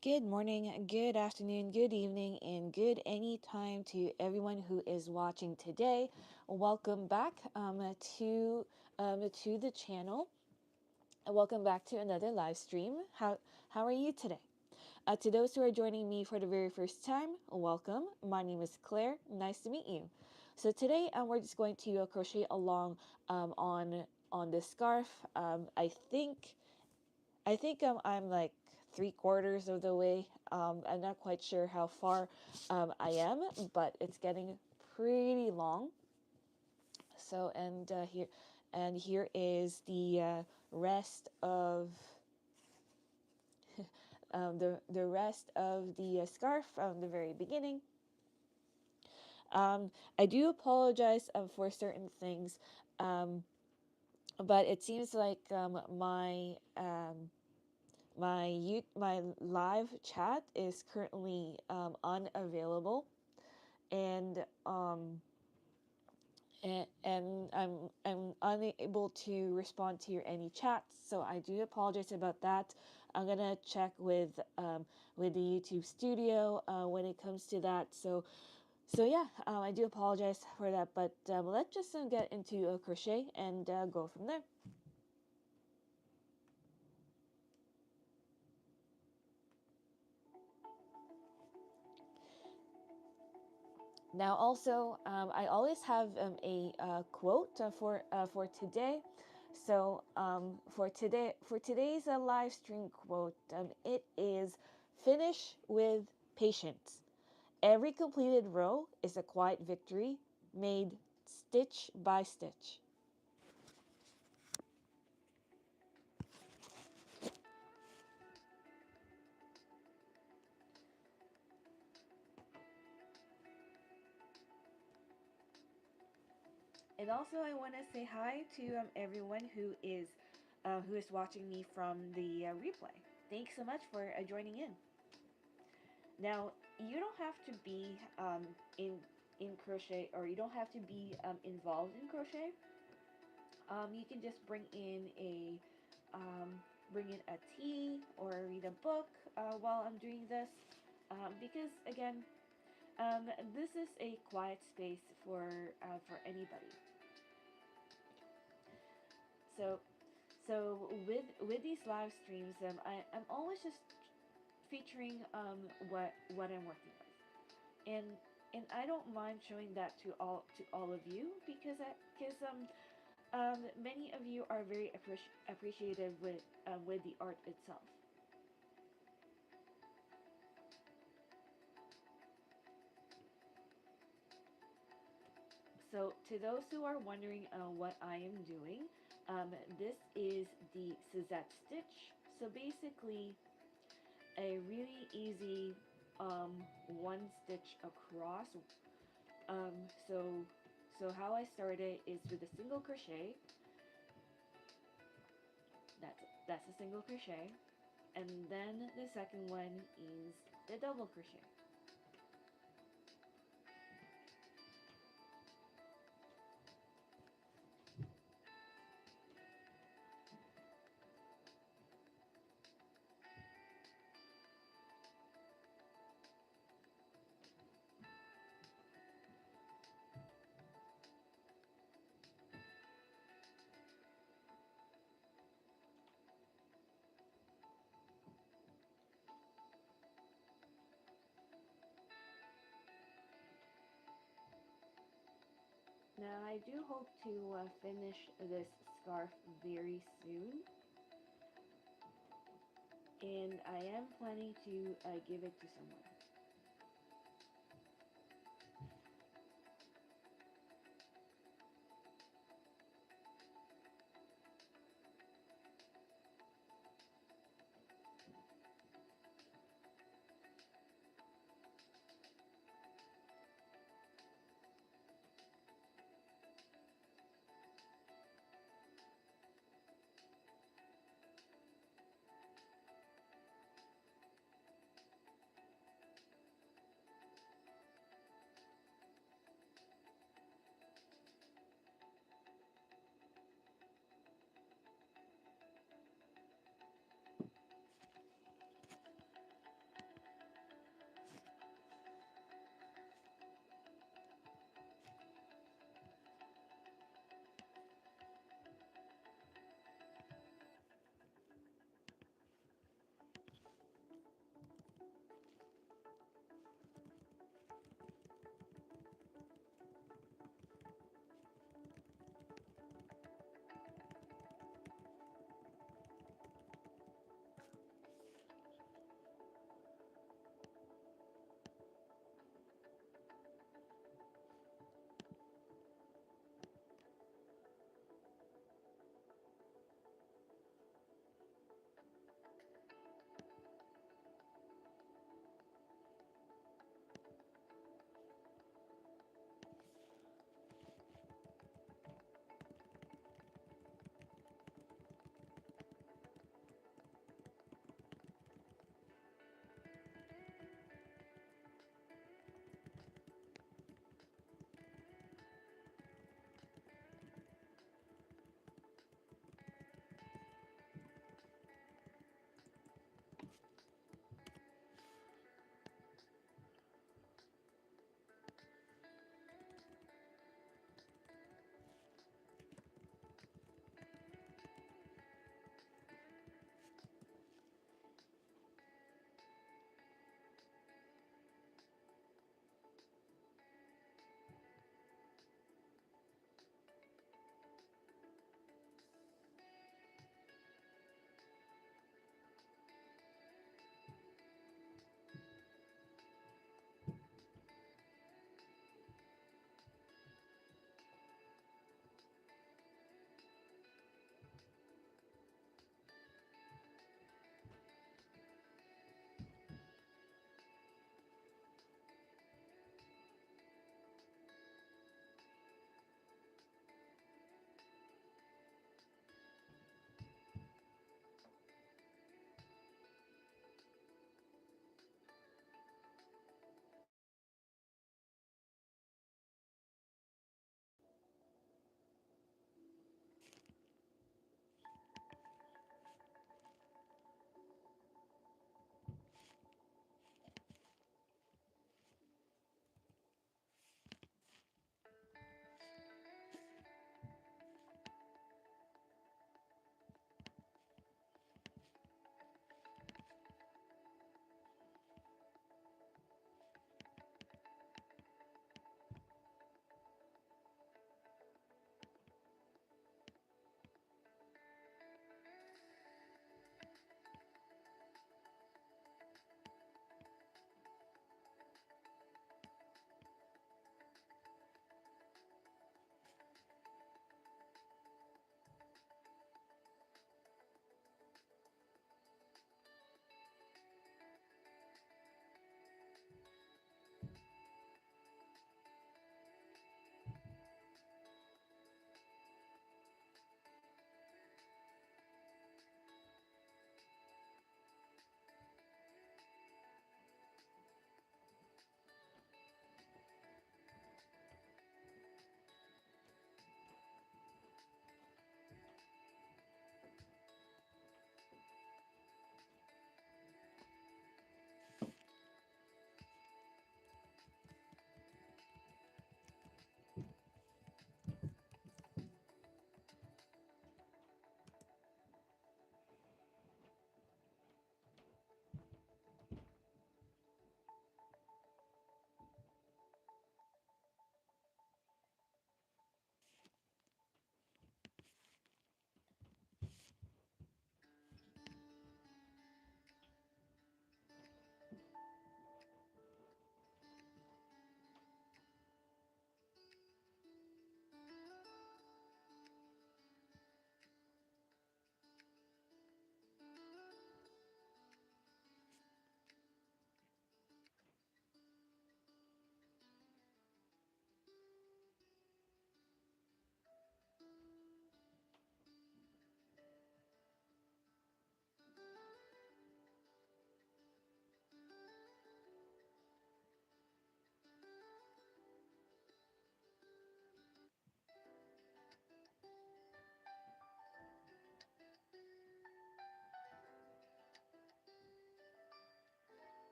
Good morning, good afternoon, good evening, and good any time to everyone who is watching today. Welcome back to the channel. Welcome back to another live stream. How are you today? To those who are joining me for the very first time, welcome. My name is Claire. Nice to meet you. So today we're just going to crochet along on this scarf. I think I'm like three-quarters of the way. I'm not quite sure how far I am, but it's getting pretty long. So and here is the rest of the rest of the scarf from the very beginning. I do apologize for certain things, but it seems like my live chat is currently unavailable, and I'm unable to respond to your any chats. So I do apologize about that. I'm gonna check with the YouTube Studio when it comes to that. So yeah, I do apologize for that. But let's just get into a crochet and go from there. Now, also, I always have a quote for today. So, for today's live stream quote, it is finish with patience. Every completed row is a quiet victory made stitch by stitch. And also, I want to say hi to everyone who is watching me from the replay. Thanks so much for joining in. Now, you don't have to be in crochet, or you don't have to be involved in crochet. You can just bring in a tea or read a book while I'm doing this, because again, this is a quiet space for anybody. So with these live streams, I'm always just featuring what I'm working with, and I don't mind showing that to all of you, because many of you are very appreciative with the art itself. So to those who are wondering what I am doing, this is the Suzette stitch. So basically, a really easy one stitch across. Um, so so how I started is with a single crochet. That's a single crochet, and then the second one is the double crochet. Now I do hope to finish this scarf very soon, and I am planning to give it to someone.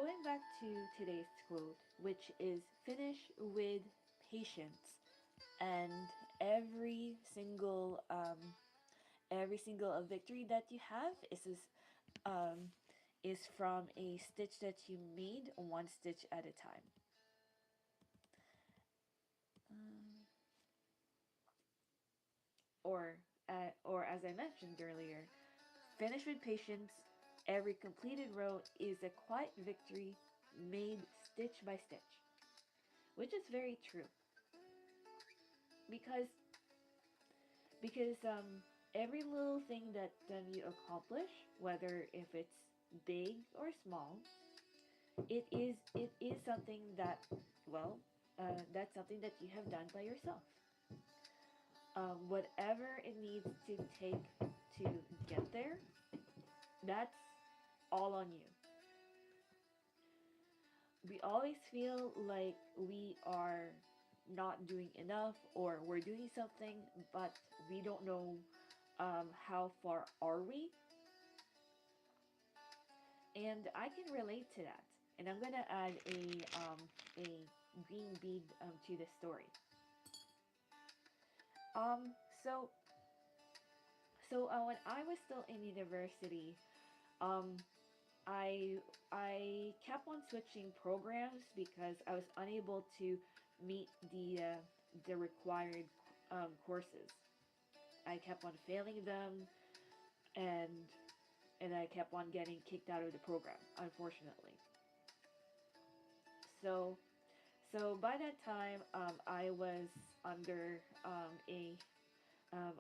going back to today's quote, which is finish with patience, and every single victory that you have um, is from a stitch that you made one stitch at a time. Um, or as I mentioned earlier, finish with patience. Every completed row is a quiet victory made stitch by stitch, which is very true because every little thing that you accomplish, whether if it's big or small, it is something that, well, that's something that you have done by yourself. Whatever it needs to take to get there, that's all on you. We always feel like we are not doing enough or we're doing something, but we don't know how far are we. And I can relate to that. And I'm gonna add a green bead to the story. Um, so when I was still in university, um, I I kept on switching programs because I was unable to meet the required courses. I kept on failing them, and I kept on getting kicked out of the program, unfortunately. So by that time, I was under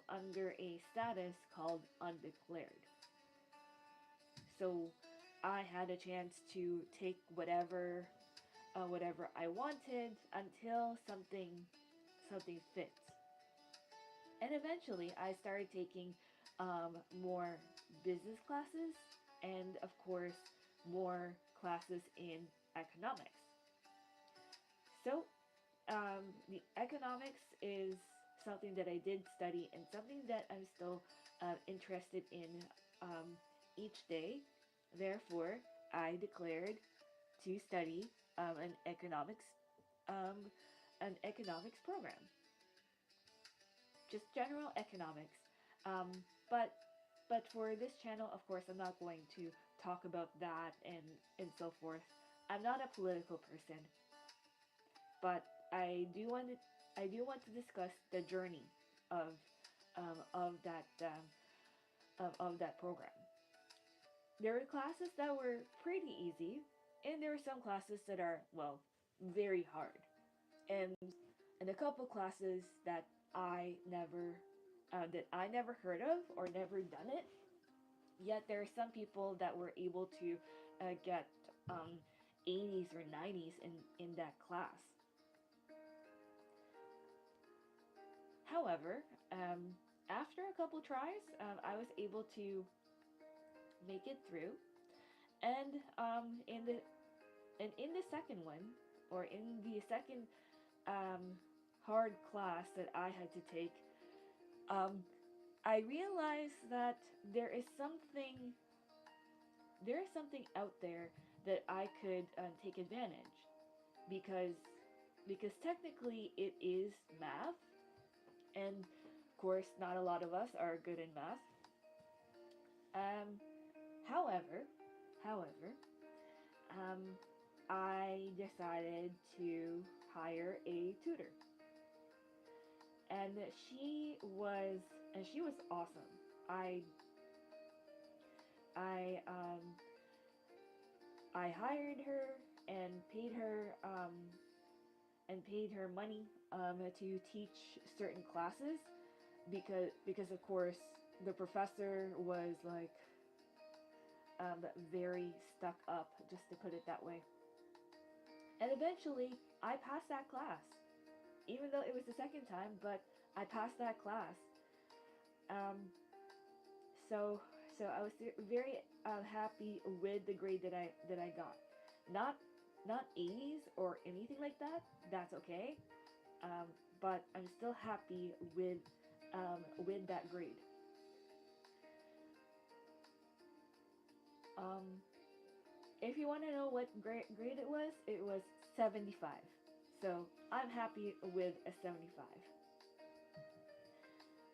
under a status called undeclared. So I had a chance to take whatever I wanted until something fits. And eventually, I started taking more business classes and, of course, more classes in economics. So the economics is something that I did study and something that I'm still interested in um, each day. Therefore, I declared to study an um, economics program, just general economics. Um, but for this channel, of course, I'm not going to talk about that and so forth. I'm not a political person, but I do want to discuss the journey of of that program. There were classes that were pretty easy, and there were some classes that are, well, very hard, and a couple classes that I never heard of or never done it. Yet there are some people that were able to get 80s or 90s in that class. However, after a couple tries, I was able to make it through. And in the second one, or in the second hard class that I had to take, um, I realized that there is something out there that I could take advantage, because technically it is math, and of course not a lot of us are good in math. Um, however, however, um, I decided to hire a tutor, and she was awesome. I I hired her and paid her money to teach certain classes, because of course the professor was like very stuck up, just to put it that way. And eventually, I passed that class, even though it was the second time. But I passed that class. Um, so I was very happy with the grade that I got. Not 80s or anything like that. That's okay. Um, but I'm still happy with that grade. Um, If you want to know what grade it was 75. So I'm happy with a 75.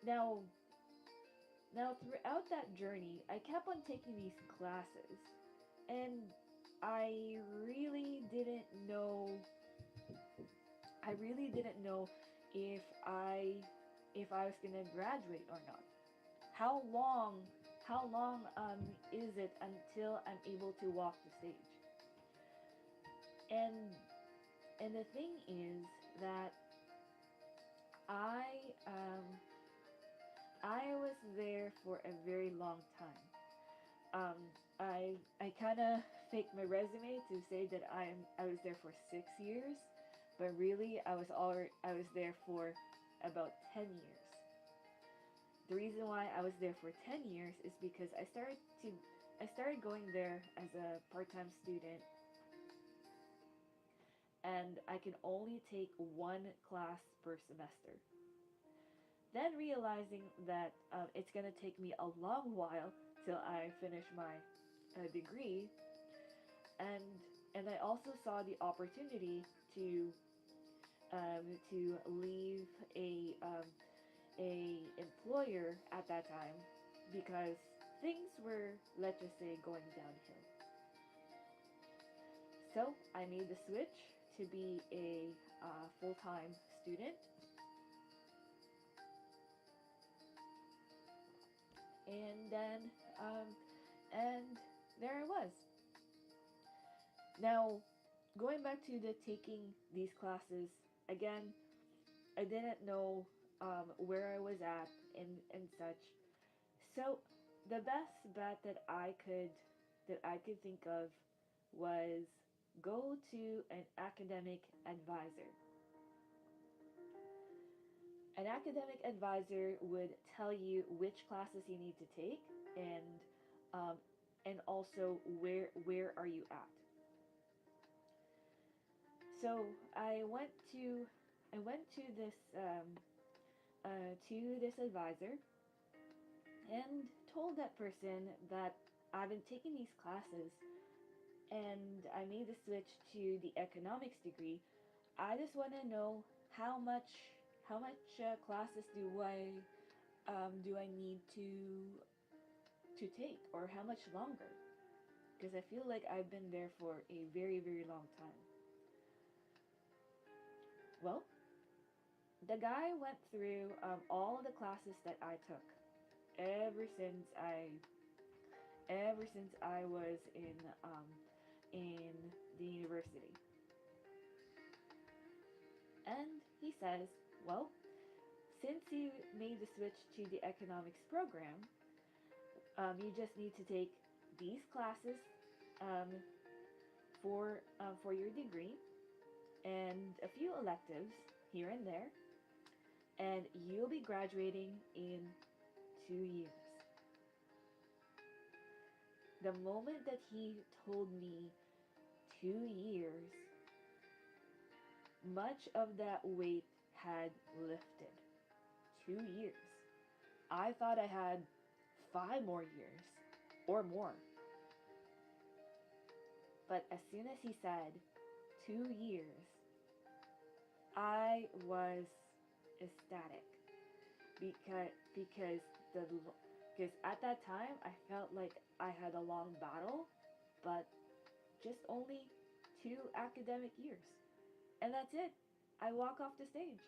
Now, now throughout that journey, I kept on taking these classes, and I really didn't know. I really didn't know if I was gonna graduate or not. How long how long is it until I'm able to walk the stage? And and the thing is that I um I was there for a very long time. I kind of faked my resume to say that I was there for 6 years, but really I was there for about 10 years. The reason why I was there for 10 years is because I started going there as a part-time student, and I can only take one class per semester. Then realizing that it's gonna take me a long while till I finish my degree, and I also saw the opportunity to leave a employer at that time because things were, let's just say, going downhill. So I made the switch to be a full-time student, and then um, and there I was. Now, going back to the taking these classes again, I didn't know where I was at and such. So the best bet that I could think of was go to an academic advisor. An academic advisor would tell you which classes you need to take, and um, also where are you at. So I went to this advisor and told that person that I've been taking these classes and I made the switch to the economics degree. I just want to know how much classes do I need to take, or how much longer, because I feel like I've been there for a very long time. Well, the guy went through all the classes that I took ever since I was in the university, and he says, well, since you made the switch to the economics program, you just need to take these classes um, for your degree and a few electives here and there, and you'll be graduating in 2 years. The moment that he told me 2 years, much of that weight had lifted. 2 years. I thought I had 5 more years or more. But as soon as he said 2 years, I was ecstatic because the because at that time I felt like I had a long battle, but just only 2 academic years, and that's it. I walk off the stage.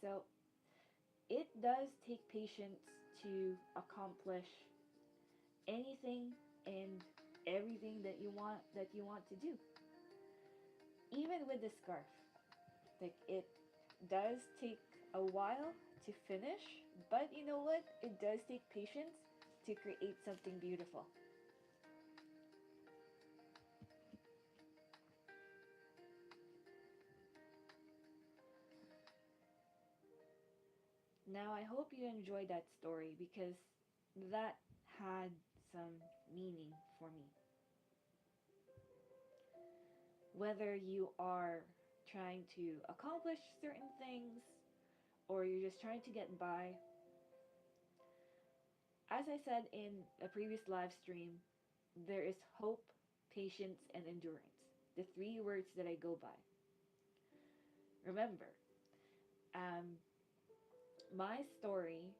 So it does take patience to accomplish anything and everything that you want to do. Even with the scarf, like it does take a while to finish, but you know what? It does take patience to create something beautiful. Now, I hope you enjoyed that story because that had some meaning for me. Whether you are trying to accomplish certain things, or you're just trying to get by, as I said in a previous live stream, there is hope, patience, and endurance. The three words that I go by. Remember, um, my story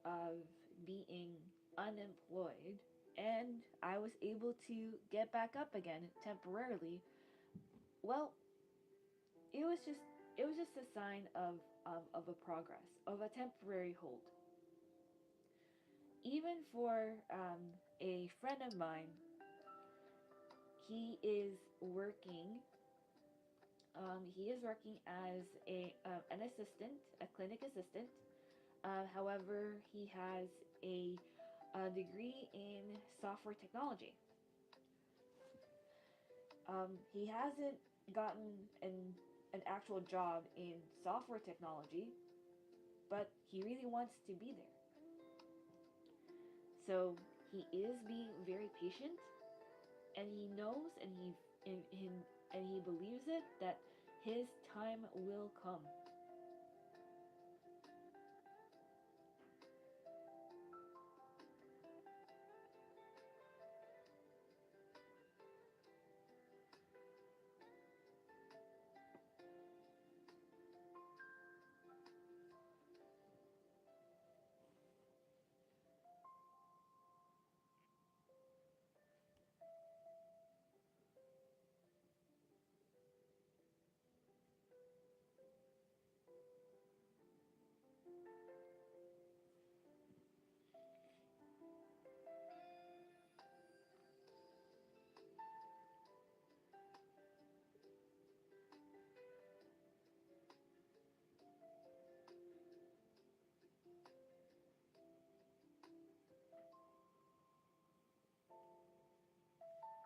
of being unemployed and I was able to get back up again temporarily. Well, it was just it was just a sign of a progress, of a temporary hold. Even for a friend of mine, he is working. He is working as an assistant, a clinic assistant. However, he has a degree in software technology. He hasn't gotten an actual job in software technology, but he really wants to be there. So he is being very patient, and he knows, and he believes it that his time will come.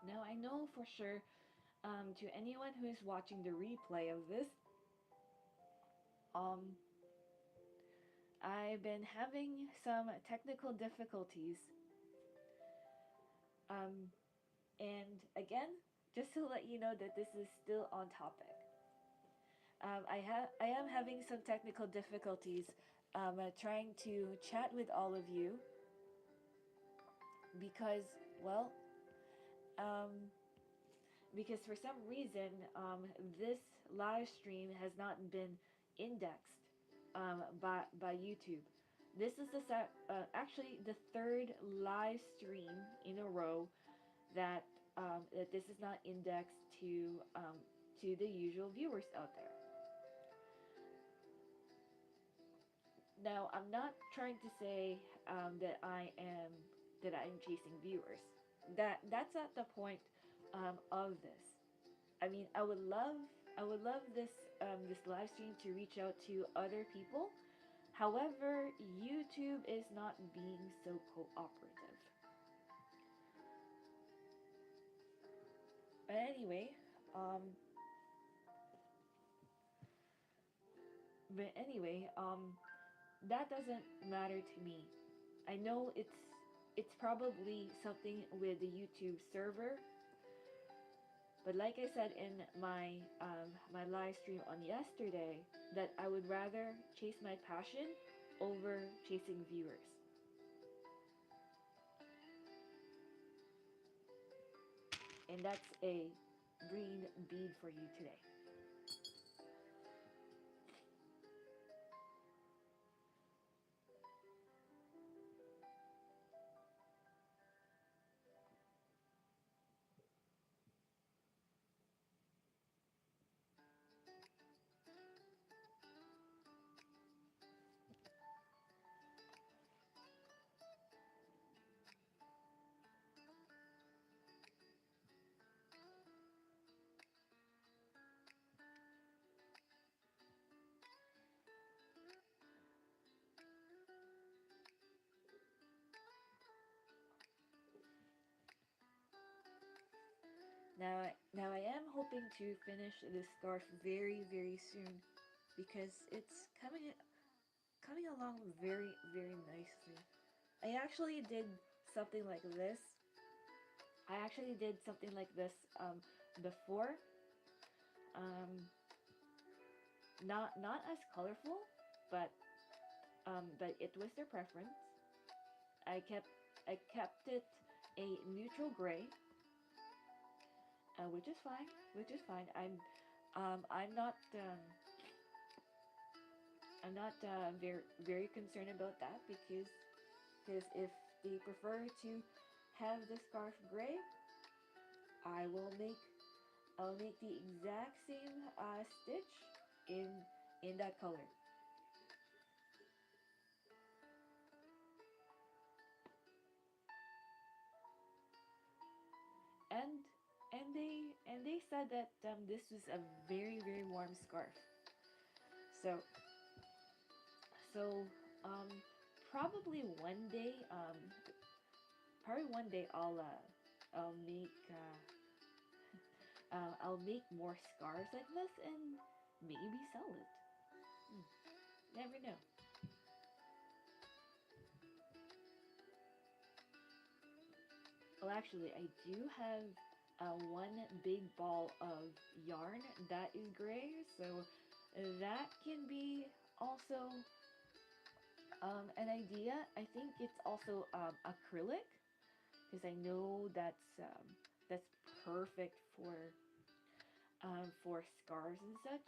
Now I know for sure, to anyone who is watching the replay of this, um, I've been having some technical difficulties. Um, and again, just to let you know that this is still on topic. I am having some technical difficulties trying to chat with all of you because, well, um, because for some reason this live stream has not been indexed by YouTube. This is actually the third live stream in a row that that this is not indexed to the usual viewers out there. Now, I'm not trying to say that I'm chasing viewers. That's not the point of this. I mean, I would love this live stream to reach out to other people. However, YouTube is not being so cooperative. But anyway, um, that doesn't matter to me. I know it's probably something with the YouTube server, but like I said in my live stream on yesterday, that I would rather chase my passion over chasing viewers. And that's a green bead for you today. Now I am hoping to finish this scarf very soon because it's coming along very nicely. I actually did something like this. I actually did something like this before. Um, not as colorful, but it was their preference. I kept I kept it a neutral gray, which is fine. Which is fine. I'm not very concerned about that because if they prefer to have the scarf gray, I will make I'll make the exact same stitch in that color. And they said that this was a very warm scarf. So so um, probably one day I'll make more scarves like this and maybe sell it. Hmm, never know. Well, actually, I do have one big ball of yarn that is gray, so that can be also an idea. I think it's also acrylic because I know that's perfect for scarves and such.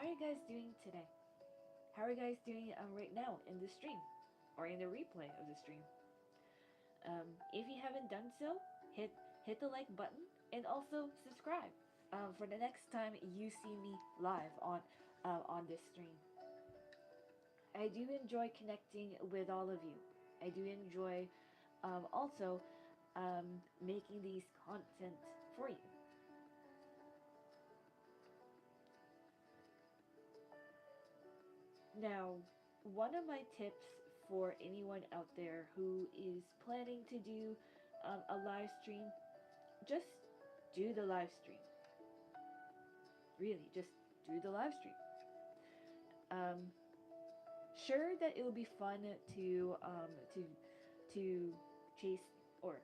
How are you guys doing today? How are you guys doing right now in the stream or in the replay of the stream? If you haven't done so, hit the like button and also subscribe for the next time you see me live on this stream. I do enjoy connecting with all of you. I do enjoy also making these content for you. Now, one of my tips for anyone out there who is planning to do a live stream, just do the live stream. Really, just do the live stream. Um, sure that it will be fun to chase or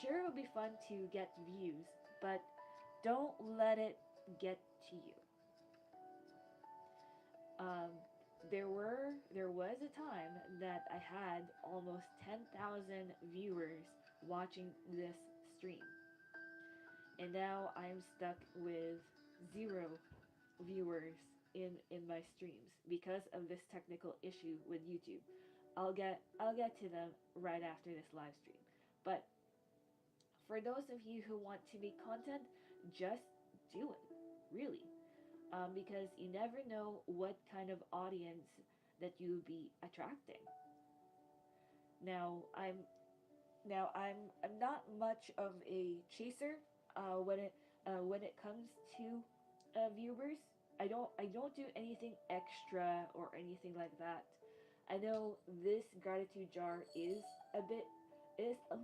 Sure, it would be fun to get views, but don't let it get to you. Um, there was a time that I had almost 10,000 viewers watching this stream, and now I'm stuck with zero viewers in my streams because of this technical issue with YouTube. I'll get to them right after this live stream. But for those of you who want to make content, just do it. Really. Because you never know what kind of audience that you'll be attracting. Now, I'm not much of a chaser when it comes to viewers. I don't do anything extra or anything like that. I know this gratitude jar is a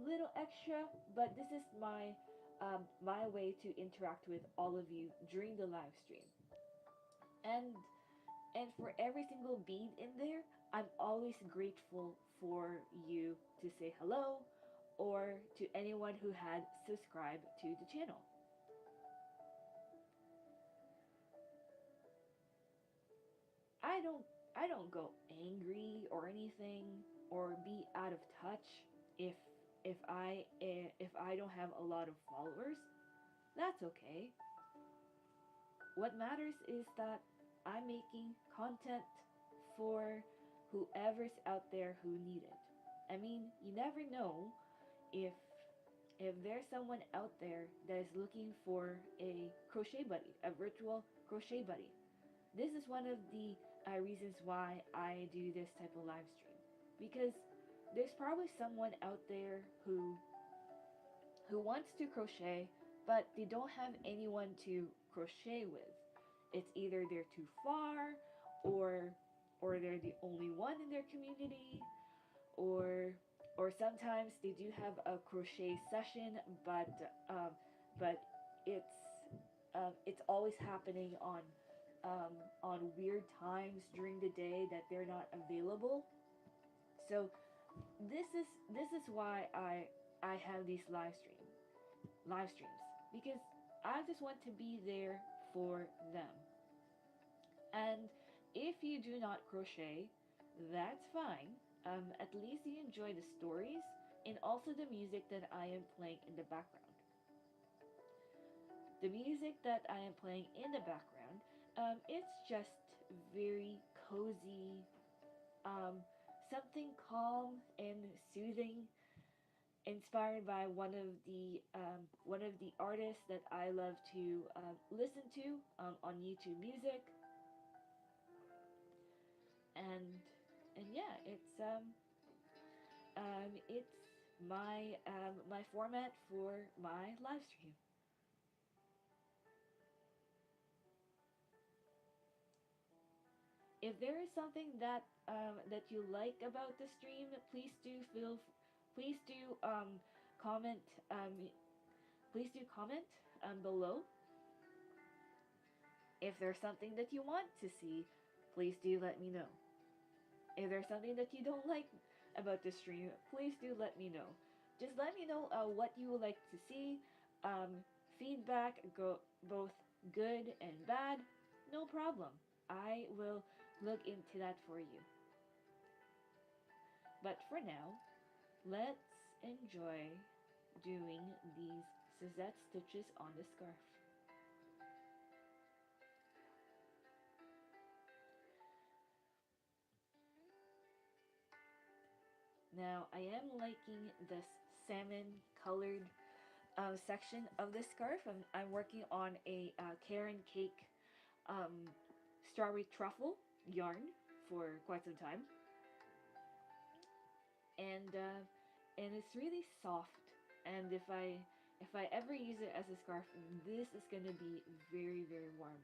little extra, but this is my way to interact with all of you during the live stream. And and for every single bead in there, I'm always grateful for you to say hello or to anyone who had subscribed to the channel. I don't I don't go angry or anything or be out of touch if if I don't have a lot of followers. That's okay. What matters is that I'm making content for whoever's out there who need it. I mean, you never know if there's someone out there that is looking for a crochet buddy, a virtual crochet buddy. This is one of the reasons why I do this type of live stream, because there's probably someone out there who wants to crochet, but they don't have anyone to crochet with. It's either they're too far, or they're the only one in their community, or sometimes they do have a crochet session, but it's it's always happening on weird times during the day that they're not available. So this is why I have these live streams, because I just want to be there for them. And if you do not crochet, that's fine. At least you enjoy the stories and also the music that I am playing in the background. The music that I am playing in the background, it's just very cozy, um, something calm and soothing, inspired by one of the artists that I love to listen to on YouTube Music, and yeah, it's my format for my live stream. If there is something that you like about the stream, please do comment please do comment below. If there's something that you want to see, please do let me know. If there's something that you don't like about the stream, please do let me know. Just let me know what you would like to see. Feedback, go both good and bad, no problem. I will look into that for you. But for now, let's enjoy doing these Suzette stitches on the scarf. Now, I am liking this salmon colored section of the scarf. I'm working on a Karen Cake um, strawberry truffle yarn for quite some time, and it's really soft. And if I ever use it as a scarf, this is gonna be very, very warm.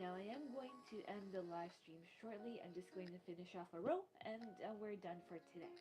Now I am going to end the live stream shortly. I'm just going to finish off a row and we're done for today.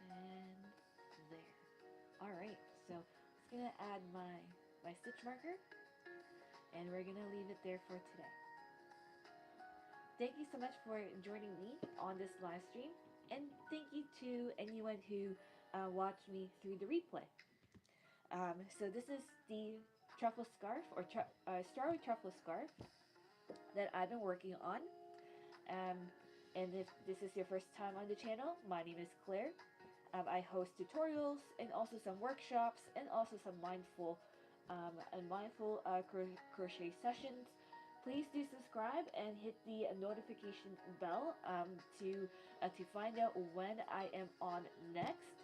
And there. Alright, so it's gonna add my stitch marker, and we're gonna leave it there for today. Thank you so much for joining me on this live stream, and thank you to anyone who watched me through the replay. So this is the truffle scarf, or strawberry truffle scarf that I've been working on. Um, and if this is your first time on the channel, my name is Claire. I host tutorials and also some workshops and also some mindful crochet sessions. Please do subscribe and hit the notification bell to find out when I am on next.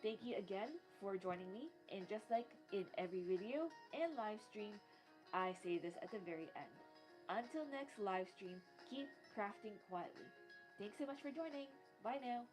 Thank you again for joining me. And just like in every video and live stream, I say this at the very end. Until next live stream, keep crafting quietly. Thanks so much for joining. Bye now.